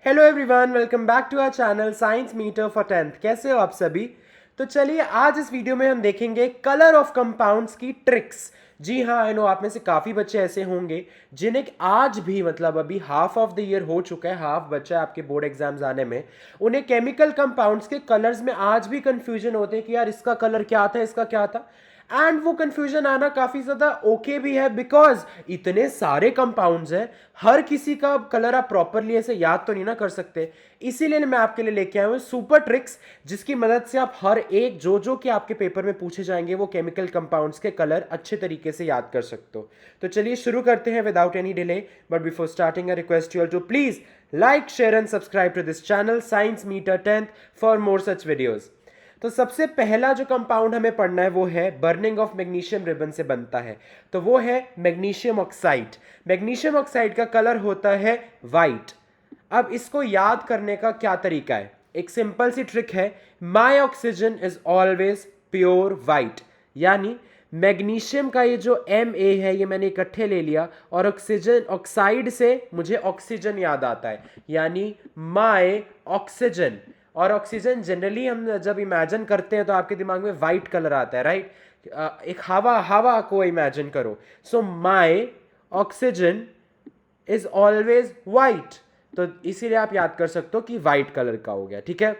Hello everyone, welcome back to our channel Science Meter for 10th। कैसे हो आप सभी? तो चलिए आज इस वीडियो में हम देखेंगे कलर ऑफ कंपाउंड्स की ट्रिक्स। जी हाँ, आई नो आप में से काफ़ी बच्चे ऐसे होंगे जिन्हें आज भी मतलब अभी हाफ ऑफ द ईयर हो चुका है, हाफ बचा है आपके बोर्ड एग्जाम्स आने में, उन्हें केमिकल कंपाउंड्स के कलर्स में आज भी कंफ्यूजन होते हैं कि यार इसका कलर क्या था, इसका क्या था। एंड वो कंफ्यूजन आना काफी ज्यादा ओके भी है, बिकॉज इतने सारे कंपाउंड्स हैं, हर किसी का कलर आप प्रॉपरली ऐसे याद तो नहीं ना कर सकते। इसीलिए मैं आपके लिए लेके आया हूं सुपर ट्रिक्स, जिसकी मदद से आप हर एक जो कि आपके पेपर में पूछे जाएंगे वो केमिकल कंपाउंड्स के कलर अच्छे तरीके से याद कर सकते हो। तो चलिए शुरू करते हैं without any delay. But before starting I request you all to please like, share and subscribe to this channel Science Meter 10th for more such videos. तो सबसे पहला जो कंपाउंड हमें पढ़ना है वो है बर्निंग ऑफ मैग्नीशियम रिबन से बनता है, तो वो है मैग्नीशियम ऑक्साइड। मैग्नीशियम ऑक्साइड का कलर होता है वाइट। अब इसको याद करने का क्या तरीका है? एक सिंपल सी ट्रिक है, my oxygen is always pure white. यानी मैग्नीशियम का ये जो Ma है ये मैंने इकट्ठे ले लिया और ऑक्सीजन ऑक्साइड से मुझे ऑक्सीजन याद आता है, यानी माई ऑक्सीजन। और ऑक्सीजन जनरली हम जब इमेजिन करते हैं तो आपके दिमाग में वाइट कलर आता है, राइट? एक हवा हवा को इमेजिन करो। सो माई ऑक्सीजन इज ऑलवेज वाइट, तो इसीलिए आप याद कर सकते हो कि वाइट कलर का हो गया। ठीक है,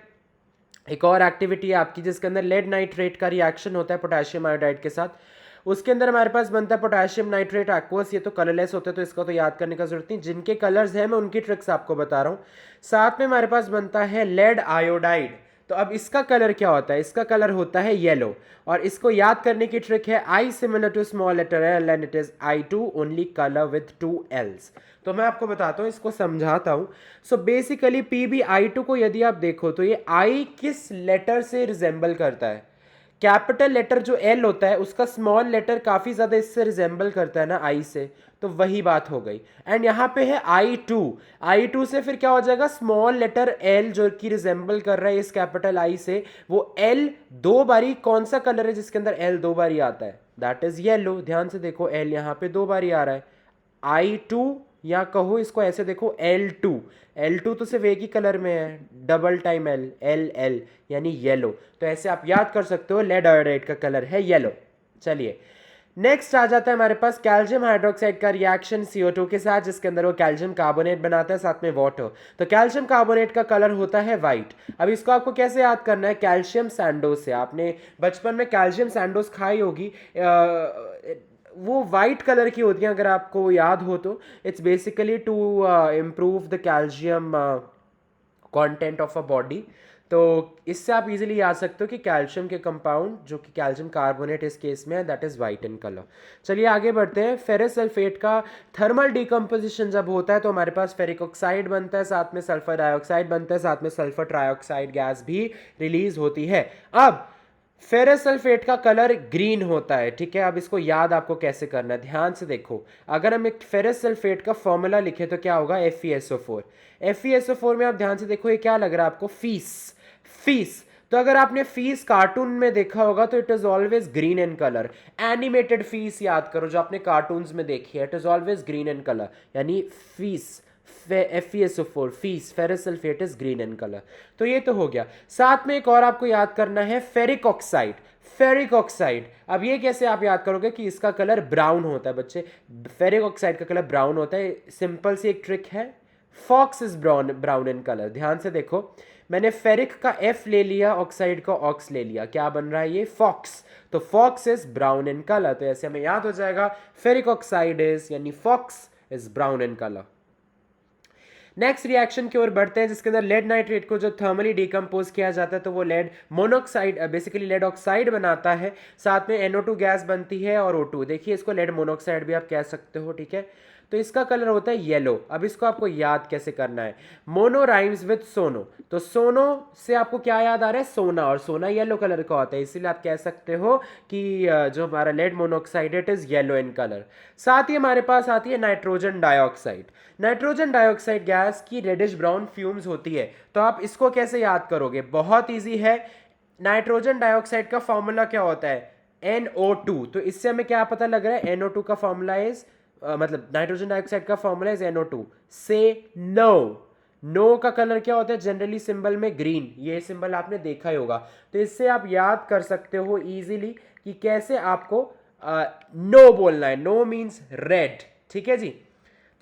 एक और एक्टिविटी है आपकी जिसके अंदर लेड नाइट्रेट का रिएक्शन होता है पोटेशियम आयोडाइड के साथ। उसके अंदर हमारे पास बनता है पोटेशियम नाइट्रेट एक्वस। ये तो कलरलेस होते हैं तो इसका तो याद करने का जरूरत नहीं, जिनके कलर्स हैं मैं उनकी ट्रिक्स आपको बता रहा हूँ। साथ में हमारे पास बनता है लेड आयोडाइड। तो अब इसका कलर क्या होता है? इसका कलर होता है येलो। और इसको याद करने की ट्रिक है I similar to small letter L and it is I2 only colour with 2 L's। तो मैं आपको बताता हूँ, इसको समझाता हूँ। सो बेसिकली PbI2 को यदि आप देखो तो ये I किस लेटर से रिजेंबल करता है? कैपिटल लेटर जो L होता है उसका स्मॉल लेटर काफी ज्यादा इससे रिजेंबल करता है ना I से, तो वही बात हो गई। एंड यहाँ पे है I2 से फिर क्या हो जाएगा? स्मॉल लेटर L जो कि रिजेंबल कर रहा है इस कैपिटल I से, वो L दो बारी, कौन सा कलर है जिसके अंदर L दो बारी आता है? That is yellow. ध्यान से देखो, L यहाँ पे दो बारी आ रहा है। I2, या कहो इसको ऐसे देखो L2 तो सिर्फ एक ही कलर में है, डबल टाइम L यानी येलो। तो ऐसे आप याद कर सकते हो लेड आयोडाइड का कलर है येलो। चलिए नेक्स्ट आ जाता है हमारे पास कैल्शियम हाइड्रोक्साइड का रिएक्शन CO2 के साथ, जिसके अंदर वो कैल्शियम कार्बोनेट बनाता है साथ में वाटर। तो कैल्शियम कार्बोनेट का कलर होता है वाइट। अब इसको आपको कैसे याद करना है? कैल्शियम सैंडोज से। आपने बचपन में कैल्शियम सैंडोज खाई होगी, वो वाइट कलर की होती हैं अगर आपको याद हो तो। It's basically to improve the calcium content of a body. तो इससे आप इजीली याद सकते हो कि कैल्शियम के कंपाउंड जो कि कैल्शियम कार्बोनेट इस केस में है that is white in colour. चलिए आगे बढ़ते हैं। फेरस सल्फेट का थर्मल डिकम्पोजिशन जब होता है तो हमारे पास फेरिक ऑक्साइड बनता है, साथ में सल्फर डाइऑक्साइड बनता है, साथ में सल्फर ट्राइऑक्साइड गैस भी रिलीज होती है। अब फेरस सल्फेट का कलर ग्रीन होता है, ठीक है। अब इसको याद आपको कैसे करना है, ध्यान से देखो। अगर हम एक फेरस सल्फेट का फॉर्मूला लिखे तो क्या होगा? FeSO4। FeSO4 में आप ध्यान से देखो, ये क्या लग रहा है आपको? फीस। तो अगर आपने फीस कार्टून में देखा होगा तो it is always green in colour. Animated fees याद करो जो आपने कार्टून्स में देखी है, it is always green in colour, यानी fees FeSO4 fees ferrous sulphate is green in colour. तो ये तो हो गया। साथ में एक और आपको याद करना है, फेरिक ऑक्साइड। अब ये कैसे आप याद करोगे कि इसका कलर ब्राउन होता है? बच्चे, फेरिक ऑक्साइड का कलर ब्राउन होता है। सिंपल सी एक ट्रिक है, fox is brown in colour. ध्यान से देखो, मैंने फेरिक का F ले लिया, ऑक्साइड का ऑक्स ले लिया, क्या बन रहा है ये? फॉक्स। तो fox is brown in colour. तो ऐसे हमें याद हो जाएगा फेरिक ऑक्साइड इज, यानी fox is brown in colour. Next reaction की ओर बढ़ते हैं जिसके अंदर लेड नाइट्रेट को जो थर्मली डिकम्पोज किया जाता है तो वो lead monoxide, basically lead oxide बनाता है, साथ में NO2 गैस बनती है और O2। देखिए इसको लेड मोनोक्साइड भी आप कह सकते हो, ठीक है। तो इसका कलर होता है येलो। अब इसको आपको याद कैसे करना है? मोनो राइम्स विद सोनो, तो सोनो से आपको क्या याद आ रहा है? सोना, और सोना येलो कलर का होता है, इसीलिए आप कह सकते हो कि जो हमारा lead monoxide it is yellow in colour. साथ ही हमारे पास आती है nitrogen dioxide. Nitrogen dioxide gas की रेडिश ब्राउन फ्यूम्स होती है, तो आप इसको कैसे याद करोगे? बहुत ईजी है। नाइट्रोजन डाइऑक्साइड का फॉर्मूला क्या होता है? NO2। तो इससे हमें क्या पता लग रहा है? NO2 का फॉर्मूला इज मतलब नाइट्रोजन डाइऑक्साइड का फॉर्मूला इज NO2। से नो, नो का कलर क्या होता है जनरली सिंबल में? ग्रीन। ये सिंबल आपने देखा ही होगा। तो इससे आप याद कर सकते हो इजीली कि कैसे आपको नो बोलना है। नो मीन्स रेड, ठीक है जी।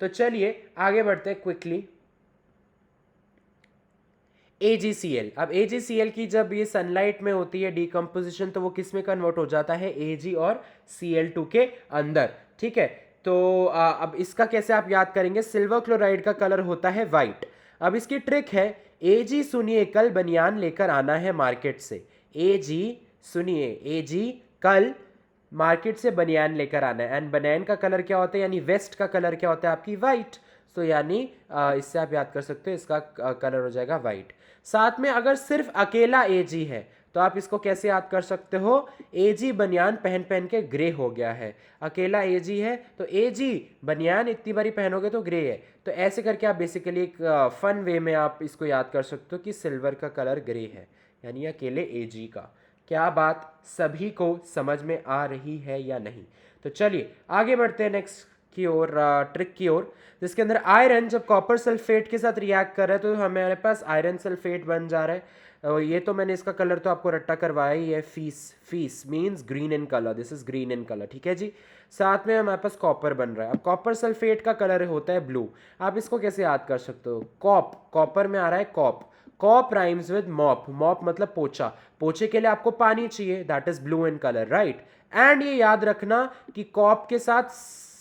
तो चलिए आगे बढ़ते हैं क्विकली। AgCl। अब AgCl की जब ये सनलाइट में होती है डिकम्पोजिशन तो वो किस में कन्वर्ट हो जाता है? Ag और Cl2 के अंदर, ठीक है। तो अब इसका कैसे आप याद करेंगे? सिल्वर क्लोराइड का कलर होता है वाइट। अब इसकी ट्रिक है, Ag सुनिए कल बनियान लेकर आना है मार्केट से। Ag सुनिए, Ag कल मार्केट से बनियान लेकर आना है। एंड बनियान का कलर क्या होता है, यानी वेस्ट का कलर क्या होता है आपकी? वाइट। तो यानी इससे आप याद कर सकते हो इसका कलर हो जाएगा वाइट। साथ में अगर सिर्फ अकेला एजी है तो आप इसको कैसे याद कर सकते हो? एजी बनियान पहन पहन के ग्रे हो गया है। अकेला एजी है तो एजी बनियान इतनी बारी पहनोगे तो ग्रे है। तो ऐसे करके आप बेसिकली एक फन वे में आप इसको याद कर सकते हो कि सिल्वर का कलर ग्रे है, यानी अकेले एजी का। क्या बात सभी को समझ में आ रही है या नहीं? तो चलिए आगे बढ़ते हैं नेक्स्ट की ओर, ट्रिक की ओर, जिसके अंदर आयरन जब कॉपर सल्फेट के साथ रिएक्ट कर रहा है तो हमारे पास आयरन सल्फेट बन जा रहा है। ये तो मैंने इसका कलर तो आपको रट्टा करवाया ही है, fees. Fees means green in colour, this is green in colour, ठीक है जी। साथ में हमारे पास कॉपर बन रहा है। अब कॉपर सल्फेट का कलर होता है ब्लू। आप इसको कैसे याद कर सकते हो? कॉप, कॉपर में आ रहा है cop. Cop rhymes with mop. Mop मतलब पोछा। पोछे के लिए आपको पानी चाहिए, that is blue in colour, right. And ये याद रखना कि कॉप के साथ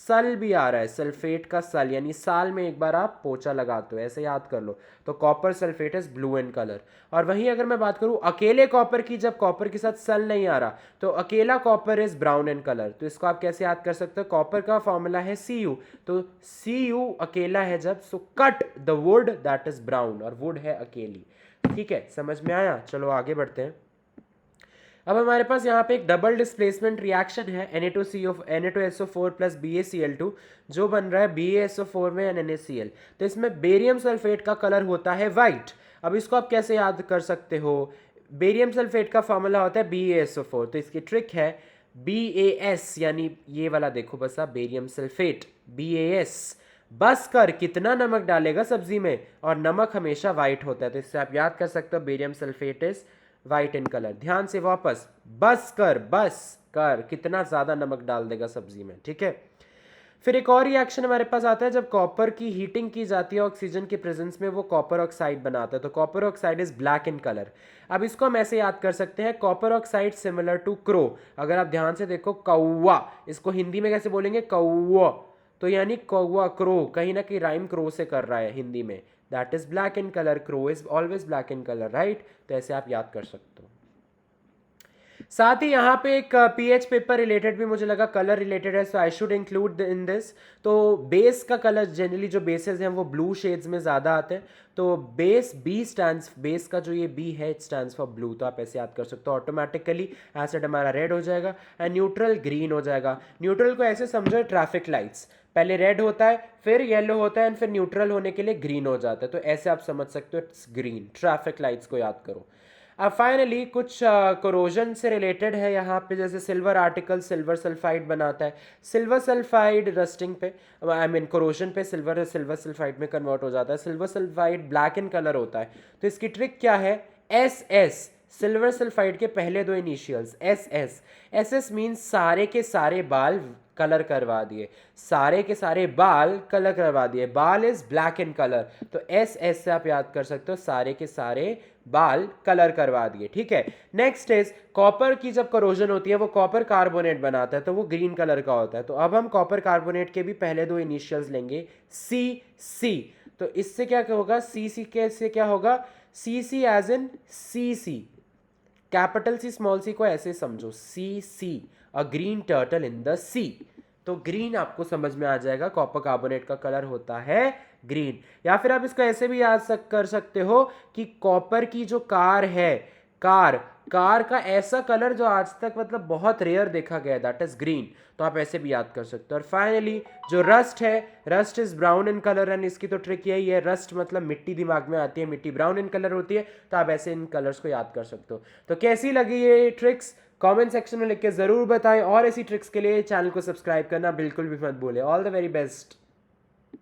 सल भी आ रहा है, सल्फेट का सल, यानी साल में एक बार आप पोछा लगाते हो, ऐसे याद कर लो। तो copper sulphate is blue in colour. और वहीं अगर मैं बात करूं अकेले कॉपर की, जब कॉपर के साथ सल नहीं आ रहा तो अकेला copper is brown in colour. तो इसको आप कैसे याद कर सकते हो? कॉपर का फॉर्मूला है Cu, तो Cu अकेला है जब, so cut the wood that is brown, और वुड है अकेली, ठीक है। समझ में आया? चलो आगे बढ़ते हैं। अब हमारे पास यहाँ पे एक डबल डिस्प्लेसमेंट रिएक्शन है Na2SO4 प्लस BaCl2, जो बन रहा है BaSO4 में NaCl। तो इसमें बेरियम सल्फेट का कलर होता है वाइट। अब इसको आप कैसे याद कर सकते हो? बेरियम सल्फेट का फॉर्मूला होता है BaSO4। तो इसकी ट्रिक है BaS, यानी ये वाला देखो बस आप, बेरियम सल्फेट BaS। बस कर कितना नमक डालेगा सब्जी में, और नमक हमेशा वाइट होता है। तो इससे आप याद कर सकते हो barium sulphate is white in colour. ध्यान से वापस, बस कर कितना ज्यादा नमक डाल देगा सब्जी में, ठीक है। फिर एक और रिएक्शन हमारे पास आता है, जब कॉपर की हीटिंग की जाती है ऑक्सीजन के प्रेजेंस में, वो कॉपर ऑक्साइड बनाता है। तो copper oxide is black in colour. अब इसको हम ऐसे याद कर सकते हैं, copper oxide similar to crow. अगर आप ध्यान से देखो, कौवा, इसको हिंदी में कैसे बोलेंगे? कौवा। तो यानी कौवा, क्रो, कहीं ना कहीं राइम क्रो से कर रहा है हिंदी में। That is black in colour, crow is always black in colour, right. तो ऐसे आप याद कर सकते हो। साथ ही यहाँ पे एक पीएच पेपर रिलेटेड भी मुझे लगा कलर रिलेटेड है, so I should include in this. तो बेस का कलर, जनरली जो बेसेस हैं वो ब्लू शेड्स में ज़्यादा आते हैं। तो बेस, बी स्टैंड्स, बेस का जो ये बी है इट स्टैंड्स फॉर ब्लू। तो आप ऐसे याद कर सकते हो। ऑटोमेटिकली एसिड हमारा रेड हो जाएगा एंड न्यूट्रल ग्रीन हो जाएगा। न्यूट्रल को ऐसे समझो ट्रैफिक लाइट्स, पहले रेड होता है, फिर येलो होता है एंड फिर न्यूट्रल होने के लिए ग्रीन हो जाता है। तो ऐसे आप समझ सकते हो, इट्स ग्रीन। ट्रैफिक लाइट्स को याद करो। अब फाइनली कुछ कोरोजन से रिलेटेड है यहाँ पे, जैसे सिल्वर आर्टिकल सिल्वर सल्फाइड बनाता है। सिल्वर सल्फाइड रस्टिंग पे, आई मीन कोरोजन पे सिल्वर सल्फाइड में कन्वर्ट हो जाता है। Silver sulphide black in colour होता है। तो इसकी ट्रिक क्या है? SS, सिल्वर सल्फाइड के पहले दो इनिशियल्स SS मीन्स सारे के सारे बाल कलर करवा दिए, सारे के सारे बाल कलर करवा दिए। बाल इज ब्लैक इन कलर, तो SS से आप याद कर सकते हो सारे के सारे बाल कलर करवा दिए, ठीक है। नेक्स्ट इज कॉपर की जब करोजन होती है वो कॉपर कार्बोनेट बनाता है, तो वो ग्रीन कलर का होता है। तो अब हम कॉपर कार्बोनेट के भी पहले दो इनिशियल्स लेंगे, CC। तो इससे क्या होगा? CC के से क्या होगा? CC as in CC, capital C small c को ऐसे समझो, CC, a green turtle in the sea. तो ग्रीन आपको समझ में आ जाएगा, कॉपर कार्बोनेट का कलर होता है ग्रीन। या फिर आप इसको ऐसे भी याद कर सकते हो कि कॉपर की जो कार है, कार का ऐसा कलर जो आज तक मतलब बहुत रेयर देखा गया है, दैट इज ग्रीन। तो आप ऐसे भी याद कर सकते हो। और फाइनली जो रस्ट है, rust is brown in colour and इसकी तो ट्रिक यही है, रस्ट मतलब मिट्टी दिमाग में आती है, मिट्टी ब्राउन इन कलर होती है। तो आप ऐसे इन कलर्स को याद कर सकते हो। तो कैसी लगी ये ट्रिक्स कमेंट सेक्शन में लिख के जरूर बताएं, और ऐसी ट्रिक्स के लिए चैनल को सब्सक्राइब करना बिल्कुल भी मत भूलें। All the very best.